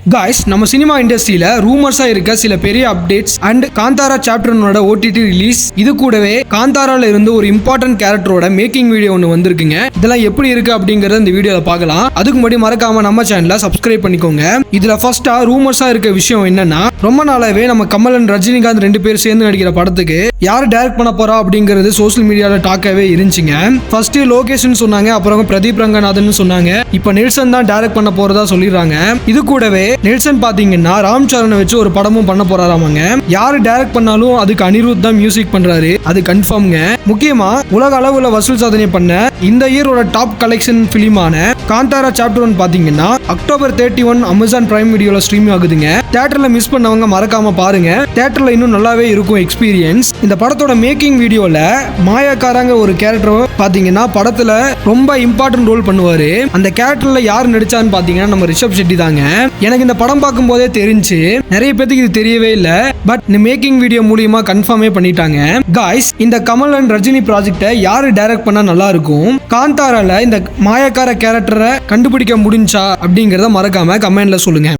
Guys நம்ம cinema இண்டஸ்ட்ரியில ரூமர்ஸா இருக்க சில பெரிய updates and Kantara chapter 1 OTT release இது கூடவே காந்தாரால இருந்து ஒரு இம்பார்ட்டன்ட் கேரக்டரோட மேக்கிங் வீடியோ ஒன்று வந்திருக்குங்க. இதெல்லாம் எப்படி இருக்கு அப்படிங்கறத இந்த வீடியோல பார்க்கலாம். அதுக்கு முன்னாடி மறக்காம நம்ம சேனலை சப்ஸ்கிரைப் பண்ணிக்கோங்க. இதுல ஃபர்ஸ்டா ரூமர்ஸா இருக்க விஷயம் என்னன்னா, ரொம்ப நாளாவே நம்ம கமல் அண்ட் ரஜினிகாந்த் ரெண்டு பேரும் சேர்ந்து நடிக்கிற படத்துக்கு யார் டைரக்ட் பண்ண போறா அப்படிங்கிறது சோசியல் மீடியால டாக்காவே இருந்துச்சுங்க. ஃபர்ஸ்ட் லோகேஷன் சொன்னாங்க, அப்புறம் பிரதீப் ரங்கநாதன் சொன்னாங்க, இப்போ நெல்சன் தான் டைரக்ட் பண்ண போறதா சொல்லிடுறாங்க. இது கூடவே நெல்சன் பாத்தீங்கன்னா ராம் சரணை வச்சு ஒரு படமும் பண்ண போறாராமாங்க. யாரு டைரக்ட் பண்ணாலும் அதுக்கு அனிருத் தான் மியூசிக் பண்றாரு, அது கன்ஃபார்ம்ங்க. முக்கியமா உலக அளவுல வசூல் சாதனை பண்ண இந்த இயரோட டாப் கலெக்ஷன் பிலிமான காந்தாரா சாப்டர் 1 பாத்தீங்கன்னா அக்டோபர் 31 அமேசான் பிரைம் வீடியோல ஸ்ட்ரீம் ஆகுதுங்க. தியேட்டர்ல மிஸ் பண்ணவங்க மறக்காம பாருங்க. தியேட்டர்ல இன்னும் நல்லாவே இருக்கும் எக்ஸ்பீரியன்ஸ். இந்த படத்தோட மேக்கிங் வீடியோல மாயாக்காரங்க ஒரு கேரக்டர் பாத்தீங்கன்னா படத்துல ரொம்ப இம்பார்ட்டன்ட் ரோல் பண்ணுவாரு. அந்த கேரக்டர்ல யார் நடிச்சான்னு பாத்தீங்கன்னா நம்ம ரிஷப் ஷெட்டி தாங்க. எனக்கு இந்த படம் பார்க்கும் போதே தெரிஞ்சு நிறைய பேருக்கு இது தெரியவே இல்லை. பட் இந்த மேக்கிங் வீடியோ மூலியமா கன்ஃபார்மே பண்ணிட்டாங்க. காய்ஸ், இந்த கமல் அண்ட் ரஜினி ப்ராஜெக்டை யாரு டைரக்ட் பண்ணா நல்லா இருக்கும், காந்தாரால இந்த மாயக்கார கேரக்டரை கண்டுபிடிக்க முடிஞ்சா அப்படிங்கறத மறக்காம கமெண்ட்ல சொல்லுங்க.